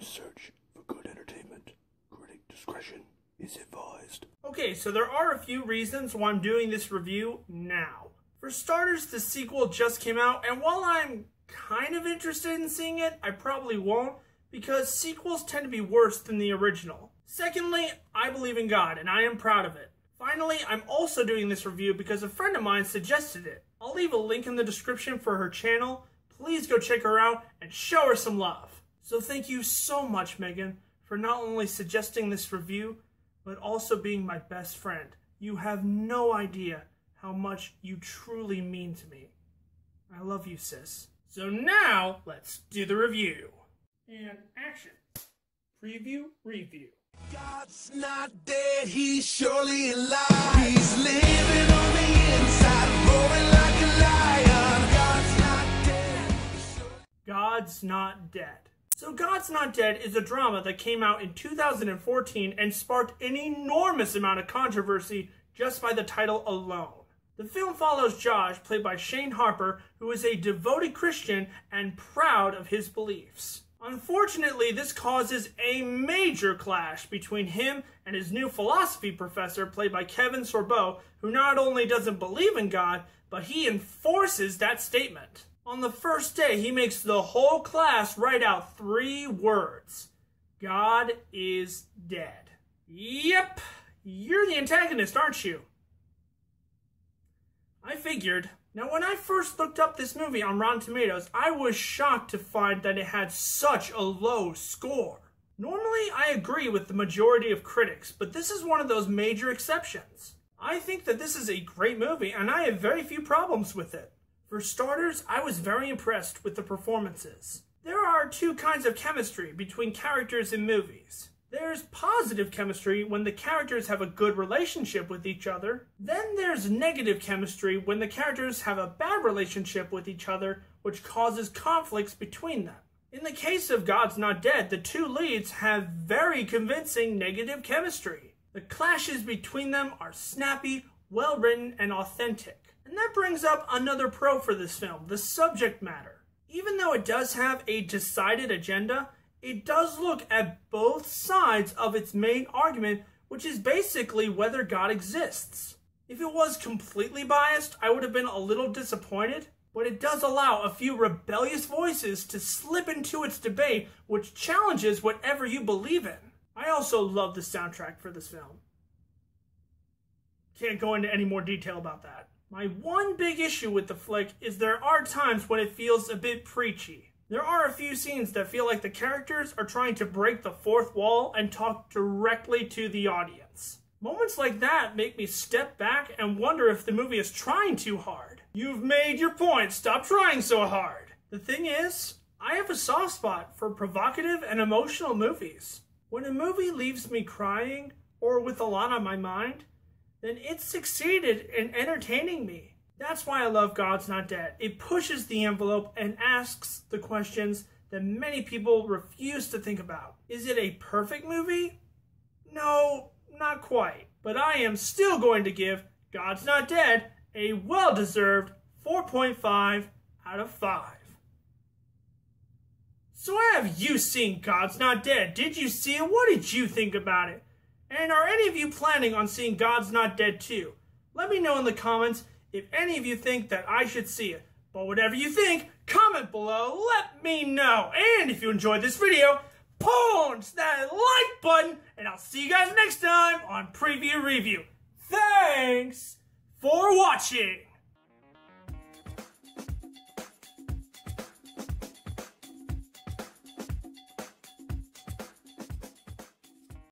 search for good entertainment. Critic discretion is advised. Okay, so there are a few reasons why I'm doing this review now. For starters, the sequel just came out, and while I'm kind of interested in seeing it, I probably won't, because sequels tend to be worse than the original. Secondly, I believe in God, and I am proud of it. Finally, I'm also doing this review because a friend of mine suggested it. I'll leave a link in the description for her channel. Please go check her out and show her some love. So thank you so much, Meghan, for not only suggesting this review, but also being my best friend. You have no idea how much you truly mean to me. I love you, sis. So now, let's do the review. And action. Preview, review. God's not dead, he's surely alive. He's living on the inside, roaring like a lion. God's not dead. God's Not Dead. So God's Not Dead is a drama that came out in 2014 and sparked an enormous amount of controversy just by the title alone. The film follows Josh, played by Shane Harper, who is a devoted Christian and proud of his beliefs. Unfortunately, this causes a major clash between him and his new philosophy professor, played by Kevin Sorbo, who not only doesn't believe in God, but he enforces that statement. On the first day, he makes the whole class write out 3 words. God is dead. Yep, you're the antagonist, aren't you? I figured. Now, when I first looked up this movie on Rotten Tomatoes, I was shocked to find that it had such a low score. Normally, I agree with the majority of critics, but this is one of those major exceptions. I think that this is a great movie, and I have very few problems with it. For starters, I was very impressed with the performances. There are 2 kinds of chemistry between characters in movies. There's positive chemistry when the characters have a good relationship with each other. Then there's negative chemistry when the characters have a bad relationship with each other, which causes conflicts between them. In the case of God's Not Dead, the 2 leads have very convincing negative chemistry. The clashes between them are snappy, well-written, and authentic. And that brings up another pro for this film, the subject matter. Even though it does have a decided agenda, it does look at both sides of its main argument, which is basically whether God exists. If it was completely biased, I would have been a little disappointed, but it does allow a few rebellious voices to slip into its debate, which challenges whatever you believe in. I also love the soundtrack for this film. Can't go into any more detail about that. My one big issue with the flick is there are times when it feels a bit preachy. There are a few scenes that feel like the characters are trying to break the 4th wall and talk directly to the audience. Moments like that make me step back and wonder if the movie is trying too hard. You've made your point, stop trying so hard. The thing is, I have a soft spot for provocative and emotional movies. When a movie leaves me crying or with a lot on my mind, then it succeeded in entertaining me. That's why I love God's Not Dead. It pushes the envelope and asks the questions that many people refuse to think about. Is it a perfect movie? No, not quite. But I am still going to give God's Not Dead a well-deserved 4.5 out of 5. So have you seen God's Not Dead? Did you see it? What did you think about it? And are any of you planning on seeing God's Not Dead too? Let me know in the comments if any of you think that I should see it. But whatever you think, comment below, let me know. And if you enjoyed this video, punch that like button, and I'll see you guys next time on Preview Review. Thanks for watching.